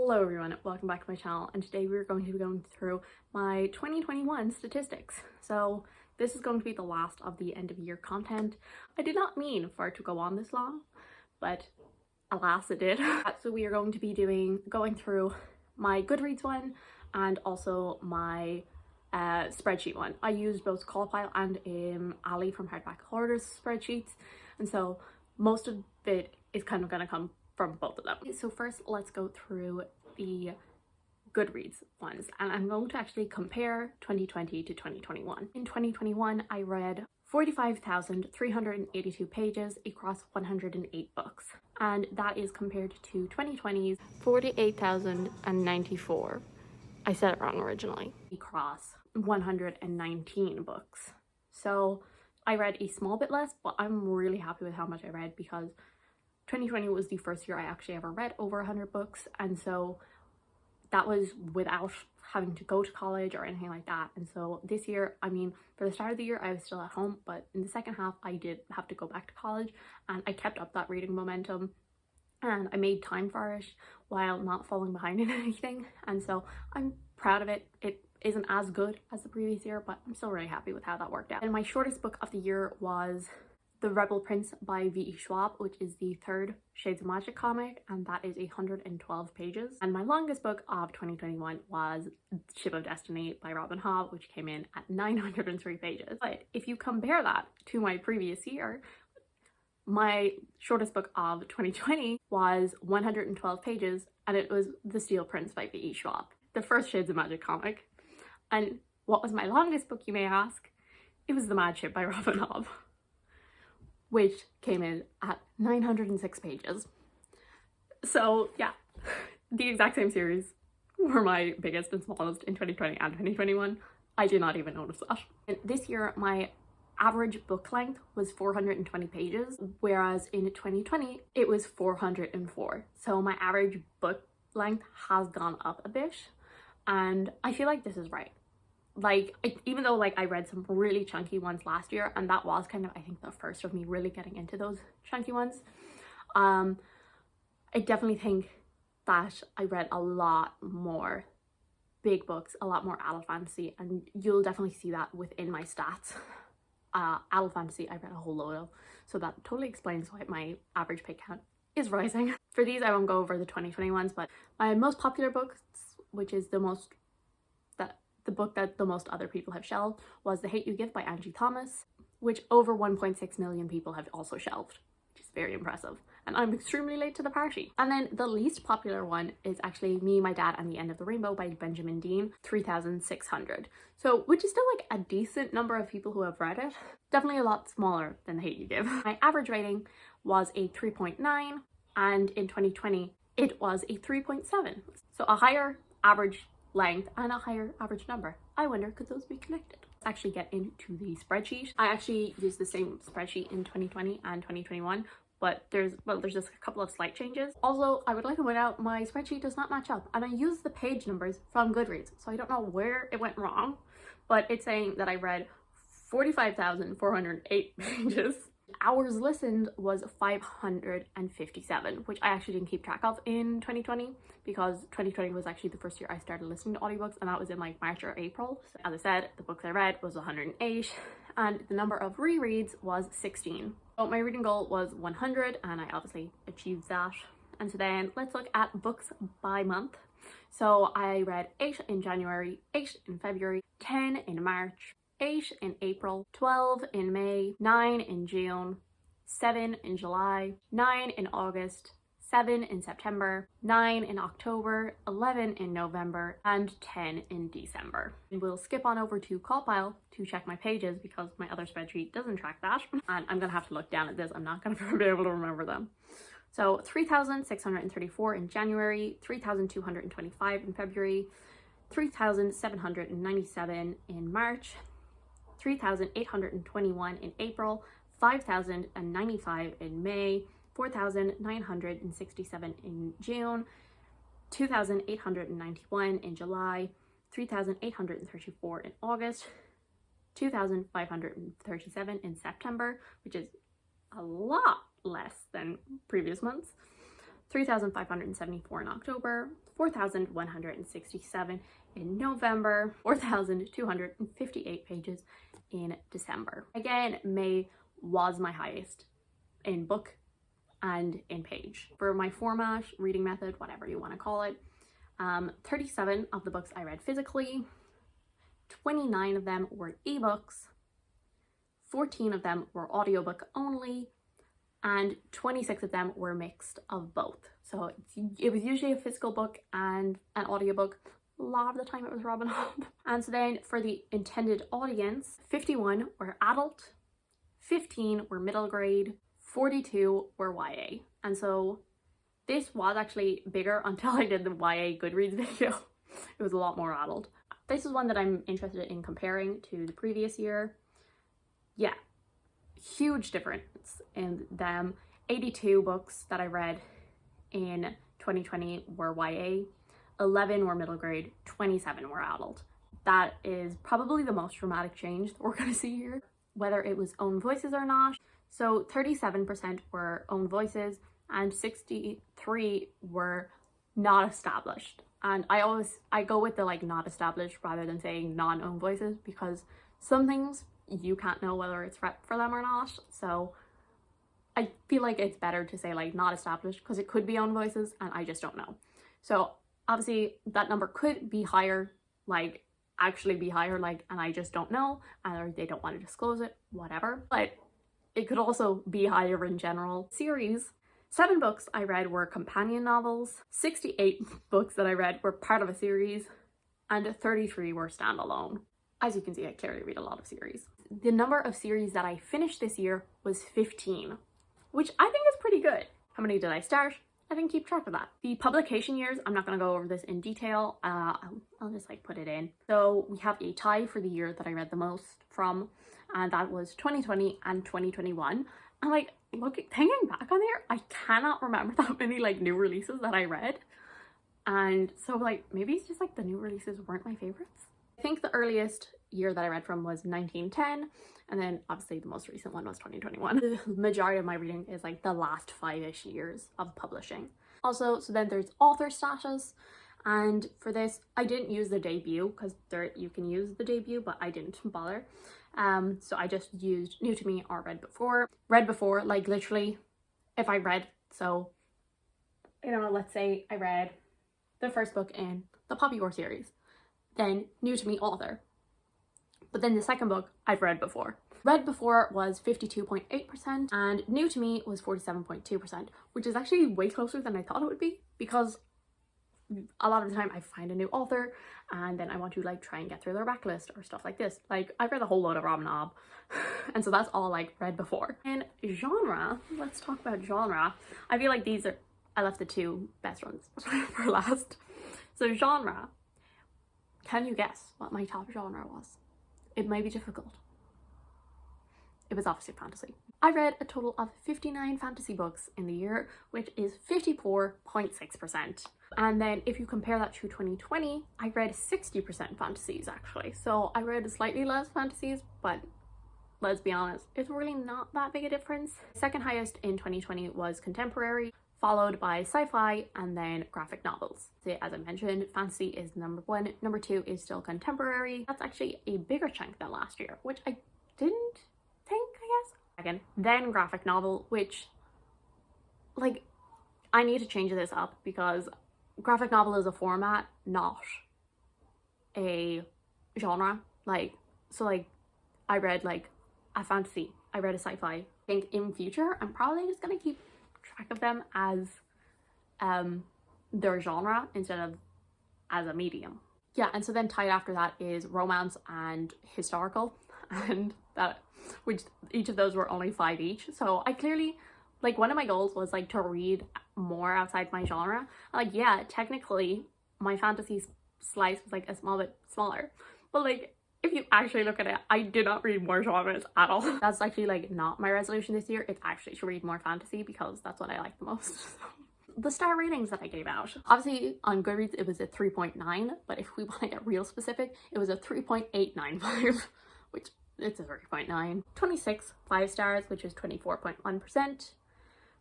Hello everyone, welcome back to my channel, and today we're going to be going through my 2021 statistics. So this is going to be the last of the end of year content. I did not mean for it to go on this long, but alas it did. So we are going to be going through my Goodreads one and also my spreadsheet one. I used both Callpile and Ali from Hardback Hoarders spreadsheets, and so most of it is kind of going to come from both of them. So first let's go through the Goodreads ones, and I'm going to actually compare 2020 to 2021. In 2021 I read 45,382 pages across 108 books, and that is compared to 2020's 48,094. I said it wrong originally. Across 119 books. So I read a small bit less, but I'm really happy with how much I read because 2020 was the first year I actually ever read over 100 books, and so that was without having to go to college or anything like that. And so this year, I mean, for the start of the year I was still at home, but in the second half I did have to go back to college, and I kept up that reading momentum and I made time for it while not falling behind in anything, and so I'm proud of it. It isn't as good as the previous year, but I'm still really happy with how that worked out. And my shortest book of the year was The Rebel Prince by V.E. Schwab, which is the third Shades of Magic comic, and that is 112 pages. And my longest book of 2021 was Ship of Destiny by Robin Hobb, which came in at 903 pages. But if you compare that to my previous year, my shortest book of 2020 was 112 pages, and it was The Steel Prince by V.E. Schwab, the first Shades of Magic comic. And what was my longest book, you may ask? It was The Mad Ship by Robin Hobb, which came in at 906 pages. So yeah, the exact same series were my biggest and smallest in 2020 and 2021. I did not even notice that. And this year, my average book length was 420 pages, whereas in 2020, it was 404. So my average book length has gone up a bit, and I feel like this is right. Like, even though like I read some really chunky ones last year, and that was kind of, I think, the first of me really getting into those chunky ones, I definitely think that I read a lot more big books, a lot more adult fantasy, and you'll definitely see that within my stats. Adult fantasy I read a whole load of, so that totally explains why my average page count is rising. For these I won't go over the 2020 ones, but my most popular books, which is the book that the most other people have shelved, was The Hate U Give by Angie Thomas, which over 1.6 million people have also shelved, which is very impressive, and I'm extremely late to the party. And then the least popular one is actually Me, My Dad and the End of the Rainbow by Benjamin Dean, 3,600. So, which is still like a decent number of people who have read it. Definitely a lot smaller than The Hate U Give. My average rating was a 3.9, and in 2020 it was a 3.7. So a higher average length and a higher average number. I wonder, could those be connected? Let's actually get into the spreadsheet. I actually used the same spreadsheet in 2020 and 2021, but there's just a couple of slight changes. Also, I would like to point out my spreadsheet does not match up, and I used the page numbers from Goodreads, so I don't know where it went wrong, but it's saying that I read 45,408 pages. Hours listened was 557, which I actually didn't keep track of in 2020 because 2020 was actually the first year I started listening to audiobooks, and that was in like March or April. So as I said, the books I read was 108, and the number of rereads was 16. So my reading goal was 100, and I obviously achieved that. And so then let's look at books by month. So I read 8 in January, 8 in February, 10 in March, 8 in April, 12 in May, 9 in June, 7 in July, 9 in August, 7 in September, 9 in October, 11 in November, and 10 in December. And we'll skip on over to Callpile to check my pages because my other spreadsheet doesn't track that, and I'm gonna have to look down at this. I'm not gonna be able to remember them. So 3,634 in January, 3,225 in February, 3,797 in March, 3,821 in April, 5,095 in May, 4,967 in June, 2,891 in July, 3,834 in August, 2,537 in September, which is a lot less than previous months, 3,574 in October, 4,167 in November, 4,258 pages in December. Again, May was my highest in book and in page. For my format, reading method, whatever you want to call it, 37 of the books I read physically, 29 of them were ebooks, 14 of them were audiobook only, and 26 of them were mixed of both. So it was usually a physical book and an audiobook. A lot of the time it was Robin Hood. And so then for the intended audience, 51 were adult, 15 were middle grade, 42 were YA. And so this was actually bigger until I did the YA Goodreads video. It was a lot more adult. This is one that I'm interested in comparing to the previous year. Yeah, huge difference in them. 82 books that I read in 2020 were YA, 11 were middle grade, 27 were adult. That is probably the most dramatic change that we're going to see here, whether it was own voices or not. So 37% were own voices and 63 were not established. And I go with the like not established rather than saying non-own voices, because some things you can't know whether it's right for them or not. So I feel like it's better to say like not established, because it could be own voices and I just don't know. So obviously that number could be higher, like actually be higher, like, and I just don't know, either they don't want to disclose it, whatever. But it could also be higher in general. Series, 7 books I read were companion novels, 68 books that I read were part of a series, and 33 were standalone. As you can see, I clearly read a lot of series. The number of series that I finished this year was 15, which I think is pretty good. How many did I start? I didn't keep track of that. The publication years, I'm not going to go over this in detail. I'll just like put it in. So we have a tie for the year that I read the most from, and that was 2020 and 2021. And like, thinking back on here, I cannot remember that many like new releases that I read. And so like, maybe it's just like the new releases weren't my favorites. I think the earliest year that I read from was 1910, and then obviously the most recent one was 2021. The majority of my reading is like the last 5-ish years of publishing. Also, so then there's author status, and for this I didn't use the debut, because there you can use the debut, but I didn't bother. So I just used new to me or read before. Read before, like literally if I read, so you know, let's say I read the first book in the Poppy War series, then new to me author. But then the second book I've read before. Read before was 52.8% and new to me was 47.2%, which is actually way closer than I thought it would be, because a lot of the time I find a new author and then I want to like try and get through their backlist or stuff like this. Like I've read a whole load of Robin Hobb and so that's all like read before. And genre, let's talk about genre. I feel like these are, I left the 2 best ones for last. So genre, can you guess what my top genre was? It may be difficult. It was obviously fantasy. I read a total of 59 fantasy books in the year, which is 54.6%. And then if you compare that to 2020, I read 60% fantasies actually. So I read slightly less fantasies, but let's be honest, it's really not that big a difference. Second highest in 2020 was contemporary, followed by sci-fi and then graphic novels. So as I mentioned, fantasy is number 1. Number 2 is still contemporary. That's actually a bigger chunk than last year, which I didn't think, I guess. Again, then graphic novel, which like I need to change this up, because graphic novel is a format, not a genre. Like, so like I read like a fantasy, I read a sci-fi. I think in future I'm probably just gonna keep track of them as their genre instead of as a medium. Yeah, and so then tied after that is romance and historical, and that, which each of those were only 5 each. So I clearly, like, one of my goals was like to read more outside my genre. Like, yeah, technically my fantasy slice was like a small bit smaller, but like if you actually look at it, I did not read more genres at all. That's actually like not my resolution this year. It's actually to read more fantasy, because that's what I like the most. The star ratings that I gave out. Obviously on Goodreads it was a 3.9, but if we want to get real specific, it was a 3.895, which it's a 3.9. 26 5 stars, which is 24.1%.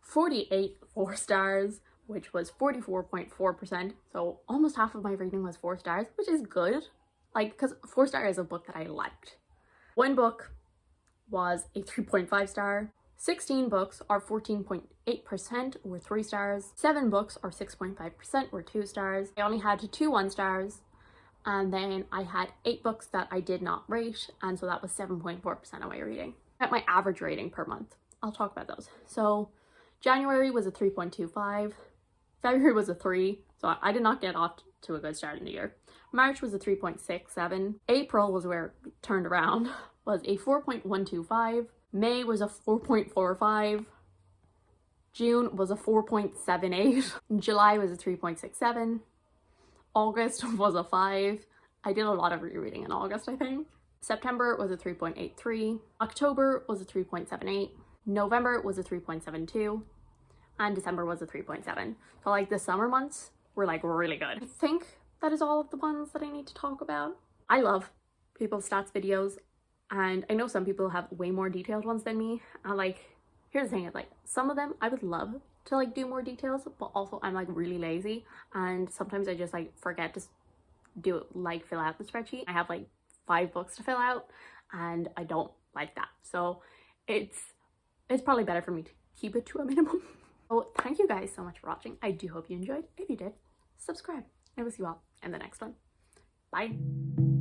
48 4 stars, which was 44.4%. So almost half of my rating was 4 stars, which is good. Like, because 4 star is a book that I liked. One book was a 3.5 star. 16 books or 14.8% were 3 stars. 7 books or 6.5% were 2 stars. I only had 2 1 stars. And then I had 8 books that I did not rate, and so that was 7.4% of my rating. At my average rating per month, I'll talk about those. So January was a 3.25, February was a 3, so I did not get off to a good start in the year. March was a 3.67, April was where it turned around, was a 4.125, May was a 4.45, June was a 4.78, July was a 3.67, August was a 5. I did a lot of rereading in August, I think. September was a 3.83. October was a 3.78. November was a 3.72. And December was a 3.7. So like the summer months were like really good. I think that is all of the ones that I need to talk about. I love people's stats videos, and I know some people have way more detailed ones than me. And like, here's the thing, is like some of them I would love to like do more details, but also I'm like really lazy, and sometimes I just like forget to do it, like fill out the spreadsheet. I have like 5 books to fill out, and I don't like that, so it's probably better for me to keep it to a minimum. So thank you guys so much for watching. I do hope you enjoyed. If you did, subscribe. I will see you all in the next one. Bye.